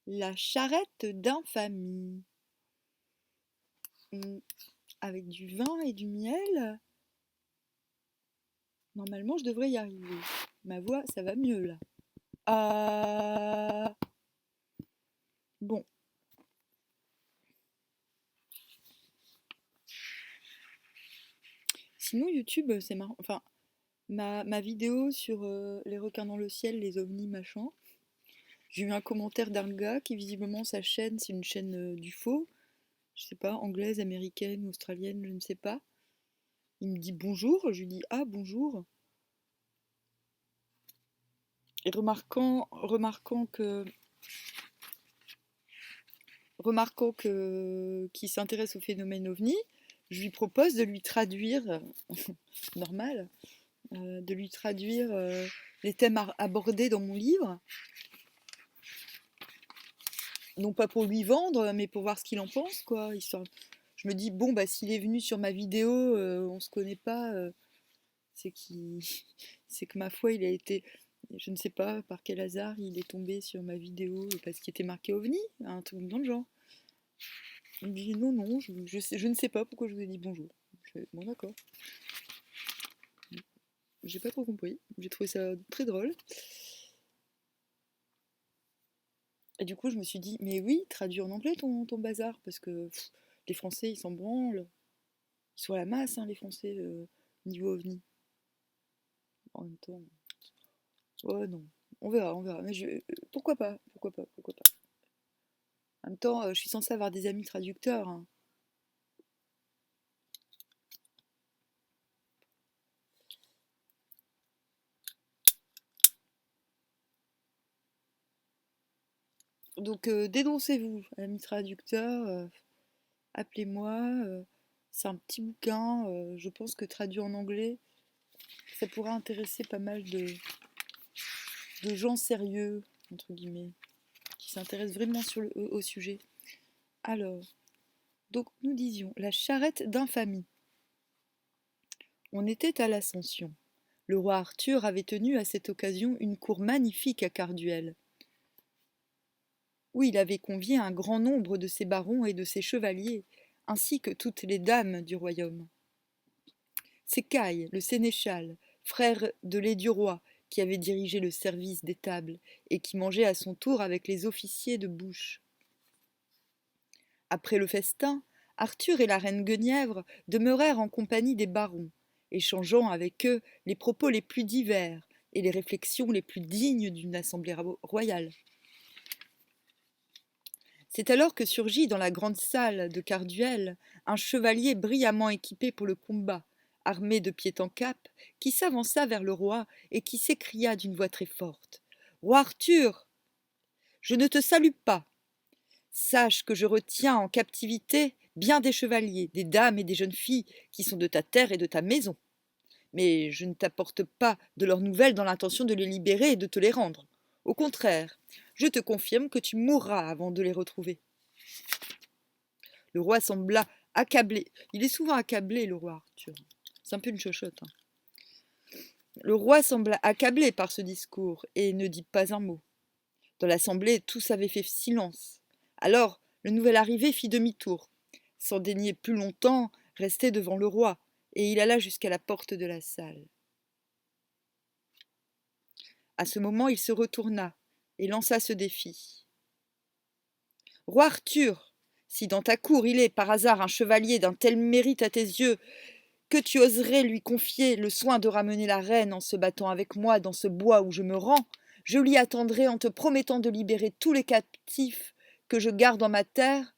La charrette d'infamie. Hmm, avec du vin et du miel, normalement je devrais y arriver. Ma voix, ça va mieux là. Ah, bon, sinon YouTube, c'est marrant. Enfin, ma vidéo sur les requins dans le ciel, les ovnis, machin. J'ai eu un commentaire d'un gars qui visiblement sa chaîne, c'est une chaîne du faux. Je sais pas, anglaise, américaine, australienne, je ne sais pas. Il me dit bonjour, je lui dis ah bonjour. Et remarquant que qu'il s'intéresse au phénomène ovni, je lui propose de lui traduire, normal, de lui traduire les thèmes abordés dans mon livre, non pas pour lui vendre, mais pour voir ce qu'il en pense, quoi. Je me dis bon bah s'il est venu sur ma vidéo, on se connaît pas, c'est qu'il, c'est que ma foi il a été, je ne sais pas par quel hasard il est tombé sur ma vidéo parce qu'il était marqué OVNI, un truc dans le genre. Il me dit non, non, je ne sais pas pourquoi je vous ai dit bonjour. Bon, d'accord. J'ai pas trop compris. J'ai trouvé ça très drôle. Et du coup, je me suis dit, mais oui, traduis en anglais ton bazar, parce que les Français, ils s'en branlent. Ils sont à la masse, hein, les Français, niveau OVNI. En même temps, oh non, on verra, on verra. Mais pourquoi pas, pourquoi pas, pourquoi pas. En même temps, je suis censée avoir des amis traducteurs, hein. Donc, dénoncez-vous, amis traducteurs. Appelez-moi. C'est un petit bouquin. Je pense que traduit en anglais, ça pourrait intéresser pas mal de gens sérieux, entre guillemets, qui s'intéressent vraiment au sujet. Alors, donc nous disions la charrette d'infamie. On était à l'Ascension. Le roi Arthur avait tenu à cette occasion une cour magnifique à Carduel, où il avait convié un grand nombre de ses barons et de ses chevaliers, ainsi que toutes les dames du royaume. C'est Caille, le sénéchal, frère de lait du roi, qui avait dirigé le service des tables et qui mangeait à son tour avec les officiers de bouche. Après le festin, Arthur et la reine Guenièvre demeurèrent en compagnie des barons, échangeant avec eux les propos les plus divers et les réflexions les plus dignes d'une assemblée royale. C'est alors que surgit dans la grande salle de Carduel un chevalier brillamment équipé pour le combat, armé de pied en cap, qui s'avança vers le roi et qui s'écria d'une voix très forte. Roi Arthur, je ne te salue pas. Sache que je retiens en captivité bien des chevaliers, des dames et des jeunes filles qui sont de ta terre et de ta maison. Mais je ne t'apporte pas de leurs nouvelles dans l'intention de les libérer et de te les rendre. Au contraire, je te confirme que tu mourras avant de les retrouver. Le roi sembla accablé. Il est souvent accablé, le roi Arthur. C'est un peu une chochotte, hein. Le roi sembla accablé par ce discours et ne dit pas un mot. Dans l'assemblée, tous avaient fait silence. Alors, le nouvel arrivé fit demi-tour, sans daigner plus longtemps rester devant le roi, et il alla jusqu'à la porte de la salle. À ce moment, il se retourna et lança ce défi. Roi Arthur, si dans ta cour il est par hasard un chevalier d'un tel mérite à tes yeux, que tu oserais lui confier le soin de ramener la reine en se battant avec moi dans ce bois où je me rends, je l'y attendrai en te promettant de libérer tous les captifs que je garde en ma terre,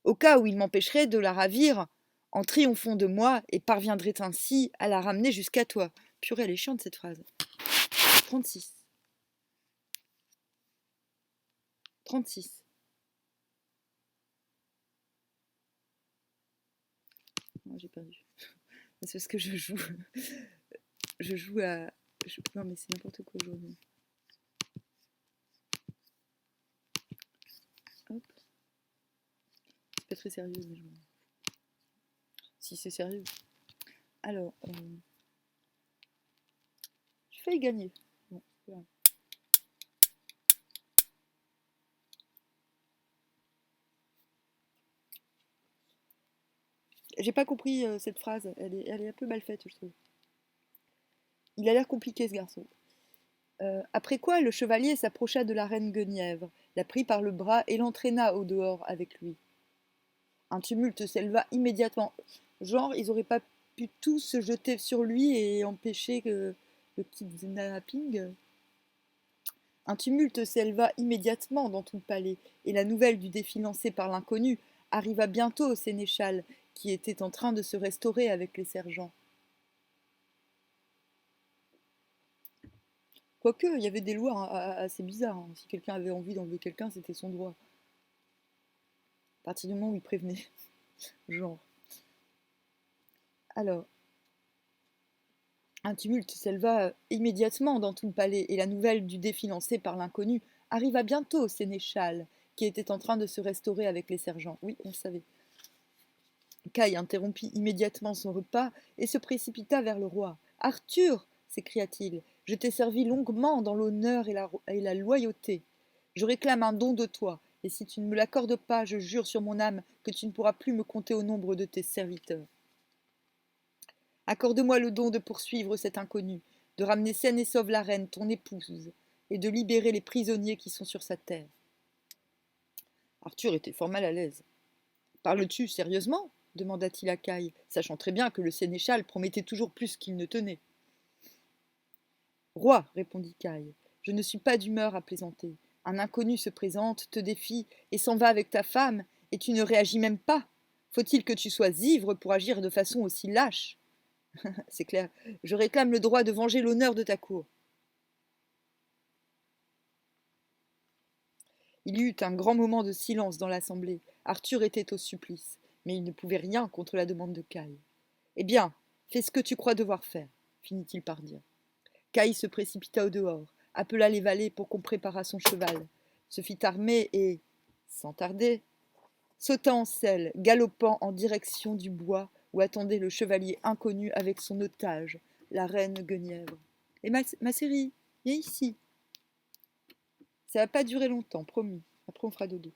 au cas où il m'empêcherait de la ravir en triomphant de moi et parviendrait ainsi à la ramener jusqu'à toi. Purée, elle est chiante cette phrase. 36. 36. Non, j'ai perdu. C'est parce que je joue. Je joue à. Non, mais c'est n'importe quoi aujourd'hui. Hop. C'est pas très sérieux, mais je... Si c'est sérieux. Alors, j'ai failli gagner. Bon, voilà. J'ai pas compris cette phrase, elle est un peu mal faite, je trouve. Il a l'air compliqué ce garçon. Après quoi, le chevalier s'approcha de la reine Guenièvre, la prit par le bras et l'entraîna au dehors avec lui. Un tumulte s'éleva immédiatement. Genre, ils auraient pas pu tous se jeter sur lui et empêcher le kidnapping. Un tumulte s'éleva immédiatement dans tout le palais, et la nouvelle du défi lancé par l'inconnu arriva bientôt au sénéchal, qui était en train de se restaurer avec les sergents. Quoique, il y avait des lois assez bizarres, hein. Si quelqu'un avait envie d'enlever quelqu'un, c'était son droit. À partir du moment où il prévenait. Genre. Alors, un tumulte s'éleva immédiatement dans tout le palais, et la nouvelle du défi lancé par l'inconnu arriva bientôt au sénéchal, qui était en train de se restaurer avec les sergents. Oui, on le savait. Caille interrompit immédiatement son repas et se précipita vers le roi. Arthur, s'écria-t-il, je t'ai servi longuement dans l'honneur et la loyauté. Je réclame un don de toi, et si tu ne me l'accordes pas, je jure sur mon âme que tu ne pourras plus me compter au nombre de tes serviteurs. Accorde-moi le don de poursuivre cet inconnu, de ramener saine et sauve la reine, ton épouse, et de libérer les prisonniers qui sont sur sa terre. Arthur était fort mal à l'aise. Parles-tu sérieusement demanda-t-il à Caille, sachant très bien que le sénéchal promettait toujours plus qu'il ne tenait. Roi, répondit Caille, je ne suis pas d'humeur à plaisanter. Un inconnu se présente, te défie et s'en va avec ta femme, et tu ne réagis même pas. Faut-il que tu sois ivre pour agir de façon aussi lâche? C'est clair, je réclame le droit de venger l'honneur de ta cour. Il y eut un grand moment de silence dans l'assemblée. Arthur était au supplice, mais il ne pouvait rien contre la demande de Caille. Eh bien, fais ce que tu crois devoir faire, finit-il par dire. Caille se précipita au dehors, appela les valets pour qu'on préparât son cheval, se fit armer et, sans tarder, sauta en selle, galopant en direction du bois où attendait le chevalier inconnu avec son otage, la reine Guenièvre. Et ma série, viens ici. Ça va pas durer longtemps, promis. Après on fera dodo.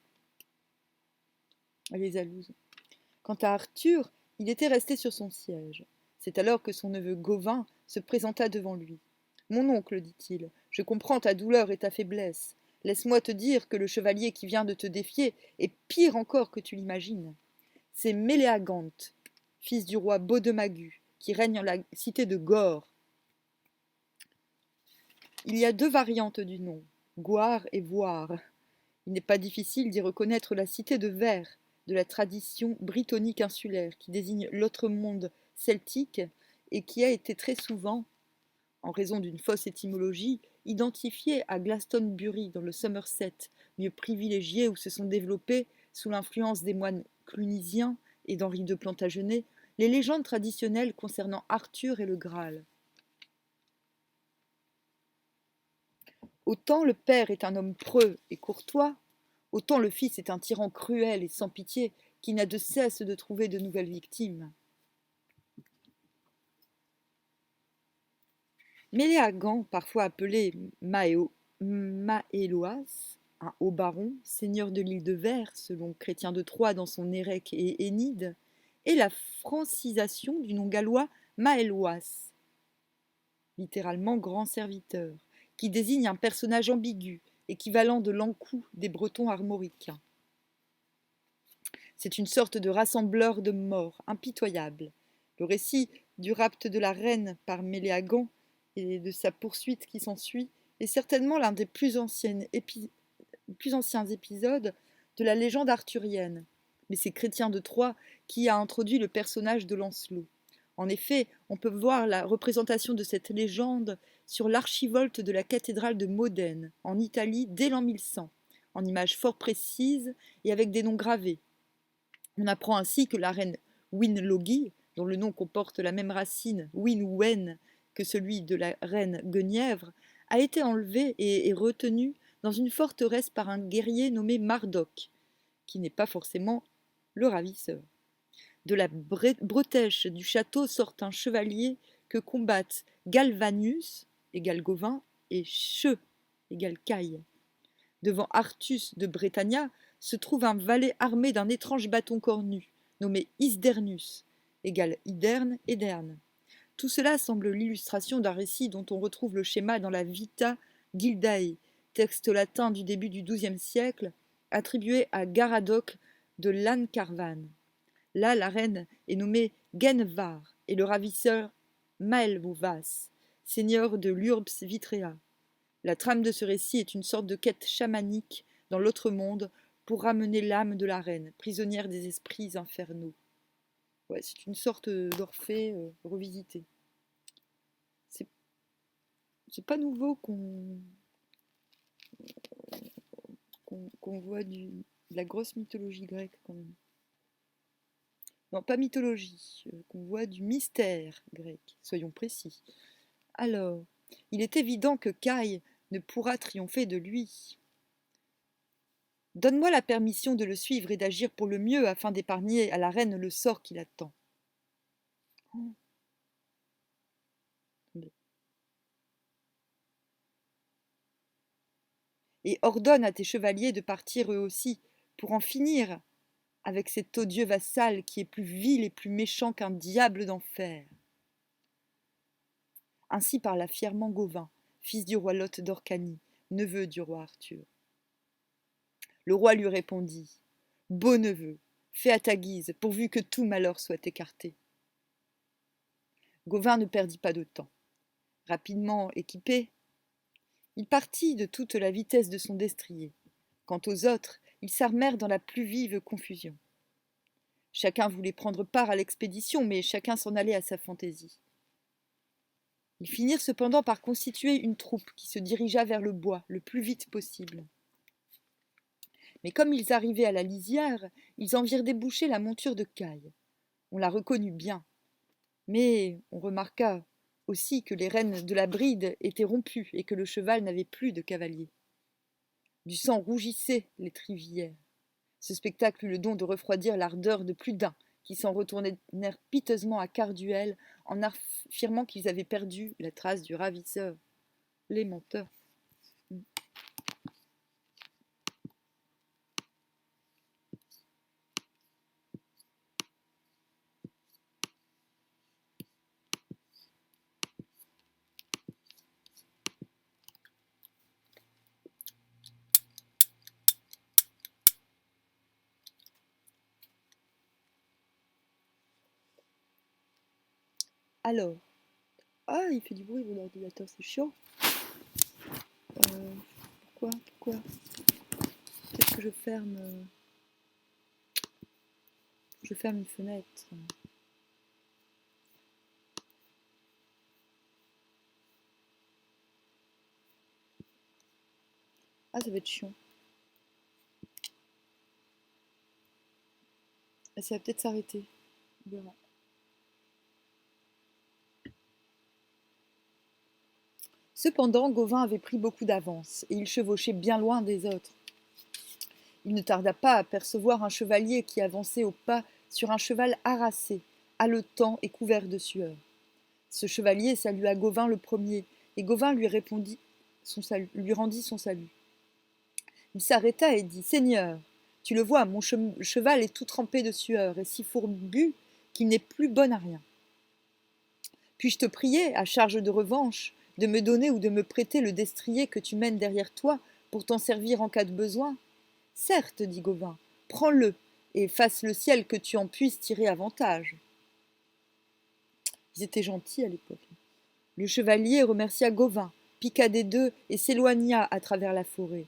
Les alouses. Quant à Arthur, il était resté sur son siège. C'est alors que son neveu Gauvin se présenta devant lui. Mon oncle, dit-il, je comprends ta douleur et ta faiblesse. Laisse-moi te dire que le chevalier qui vient de te défier est pire encore que tu l'imagines. C'est Méléagante, fils du roi Baudemagu, qui règne en la cité de Gore. Il y a deux variantes du nom, Goire et Voire. Il n'est pas difficile d'y reconnaître la cité de Vers, de la tradition brittonique insulaire, qui désigne l'autre monde celtique et qui a été très souvent, en raison d'une fausse étymologie, identifiée à Glastonbury dans le Somerset, lieu privilégié où se sont développées, sous l'influence des moines clunisiens et d'Henri de Plantagenet, les légendes traditionnelles concernant Arthur et le Graal. Autant le père est un homme preux et courtois, autant le fils est un tyran cruel et sans pitié qui n'a de cesse de trouver de nouvelles victimes. Méléagant, parfois appelé Maéloas, un haut baron, seigneur de l'île de Vers, selon Chrétien de Troyes dans son Érec et Énide, est la francisation du nom gallois Maelwas, littéralement grand serviteur, qui désigne un personnage ambigu, équivalent de l'encou des Bretons armoricains. C'est une sorte de rassembleur de morts, impitoyable. Le récit du rapt de la reine par Méléagant et de sa poursuite qui s'ensuit est certainement l'un des plus anciens épisodes de la légende arthurienne. Mais c'est Chrétien de Troyes qui a introduit le personnage de Lancelot. En effet, on peut voir la représentation de cette légende sur l'archivolte de la cathédrale de Modène, en Italie, dès l'an 1100, en images fort précises et avec des noms gravés. On apprend ainsi que la reine Winlogi, dont le nom comporte la même racine, Win ou Wen, que celui de la reine Guenièvre, a été enlevée et retenue dans une forteresse par un guerrier nommé Mardoc, qui n'est pas forcément le ravisseur. De la bretèche du château sort un chevalier que combattent Galvanius, égale Gauvin, et Cheux, égale Caille. Devant Artus de Bretagne se trouve un valet armé d'un étrange bâton cornu, nommé Isdernus, égale iderne et derne. Tout cela semble l'illustration d'un récit dont on retrouve le schéma dans la Vita Gildae, texte latin du début du XIIe siècle, attribué à Garadoc de Llancarvan. Là, la reine est nommée Genvar et le ravisseur Maelvoas, seigneur de l'Urbs Vitrea. La trame de ce récit est une sorte de quête chamanique dans l'autre monde pour ramener l'âme de la reine, prisonnière des esprits infernaux. Ouais, c'est une sorte d'Orphée revisité. C'est pas nouveau qu'on voit de la grosse mythologie grecque quand même. Non, pas mythologie, qu'on voit du mystère grec, soyons précis. Alors, il est évident que Caïn ne pourra triompher de lui. Donne-moi la permission de le suivre et d'agir pour le mieux afin d'épargner à la reine le sort qui l'attend. Et ordonne à tes chevaliers de partir eux aussi, pour en finir avec cet odieux vassal qui est plus vil et plus méchant qu'un diable d'enfer. Ainsi parla fièrement Gauvin, fils du roi Lot d'Orcanie, neveu du roi Arthur. Le roi lui répondit : Beau neveu, fais à ta guise, pourvu que tout malheur soit écarté. Gauvin ne perdit pas de temps. Rapidement équipé, il partit de toute la vitesse de son destrier. Quant aux autres, ils s'armèrent dans la plus vive confusion. Chacun voulait prendre part à l'expédition, mais chacun s'en allait à sa fantaisie. Ils finirent cependant par constituer une troupe qui se dirigea vers le bois le plus vite possible. Mais comme ils arrivaient à la lisière, ils en virent déboucher la monture de Caïn. On la reconnut bien, mais on remarqua aussi que les rênes de la bride étaient rompues et que le cheval n'avait plus de cavalier. Du sang rougissait l'étrivière. Ce spectacle eut le don de refroidir l'ardeur de plus d'un, qui s'en retournèrent piteusement à Carduel en affirmant qu'ils avaient perdu la trace du ravisseur. Les menteurs. Alors, il fait du bruit mon ordinateur, c'est chiant. Pourquoi Peut-être que je ferme une fenêtre. Ah, ça va être chiant. Ça va peut-être s'arrêter. On verra. Cependant, Gauvin avait pris beaucoup d'avance, et il chevauchait bien loin des autres. Il ne tarda pas à apercevoir un chevalier qui avançait au pas sur un cheval harassé, haletant et couvert de sueur. Ce chevalier salua Gauvin le premier, et Gauvin lui rendit son salut. Il s'arrêta et dit : Seigneur, tu le vois, mon cheval est tout trempé de sueur et si fourbu qu'il n'est plus bon à rien. Puis-je te prier, à charge de revanche, de me donner ou de me prêter le destrier que tu mènes derrière toi pour t'en servir en cas de besoin ? Certes, dit Gauvin, prends-le, et fasse le ciel que tu en puisses tirer avantage. Ils étaient gentils à l'époque. Le chevalier remercia Gauvin, piqua des deux et s'éloigna à travers la forêt.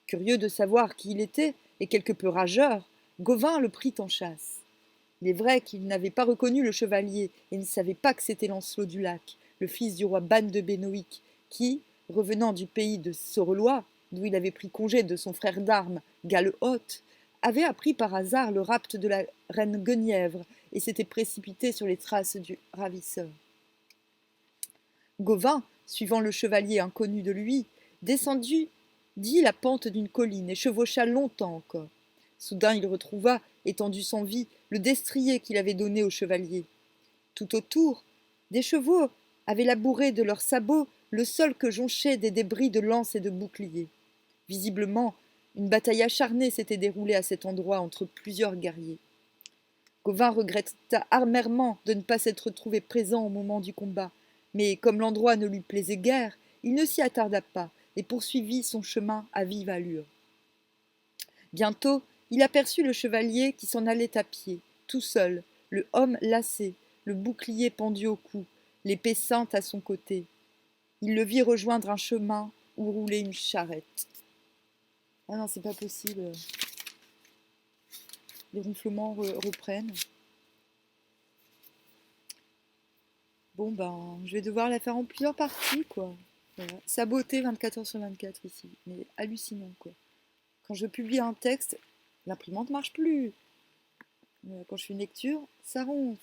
Curieux de savoir qui il était, et quelque peu rageur, Gauvin le prit en chasse. Il est vrai qu'il n'avait pas reconnu le chevalier et ne savait pas que c'était Lancelot du Lac, le fils du roi Ban de Bénoïc, qui, revenant du pays de Sorelois, d'où il avait pris congé de son frère d'armes, Gale-Haute, avait appris par hasard le rapt de la reine Guenièvre et s'était précipité sur les traces du ravisseur. Gauvin, suivant le chevalier inconnu de lui, descendit la pente d'une colline et chevaucha longtemps encore. Soudain il retrouva, étendu sans vie, le destrier qu'il avait donné au chevalier. Tout autour, des chevaux avaient labouré de leurs sabots le sol que jonchaient des débris de lances et de boucliers. Visiblement, une bataille acharnée s'était déroulée à cet endroit entre plusieurs guerriers. Gauvin regretta amèrement de ne pas s'être trouvé présent au moment du combat, mais comme l'endroit ne lui plaisait guère, il ne s'y attarda pas et poursuivit son chemin à vive allure. Bientôt, il aperçut le chevalier qui s'en allait à pied, tout seul, le homme lassé, le bouclier pendu au cou, l'épée ceinte à son côté. Il le vit rejoindre un chemin où roulait une charrette. Ah non, c'est pas possible. Les ronflements reprennent. Bon, ben, je vais devoir la faire en plusieurs parties, quoi. Voilà. Sa beauté 24 heures sur 24 ici. Mais hallucinant, quoi. Quand je publie un texte, l'imprimante marche plus. Quand je fais une lecture, ça ronfle.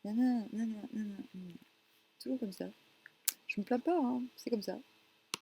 Nanana, nanana, nanana. Toujours comme ça. Je me plains pas, hein. C'est comme ça.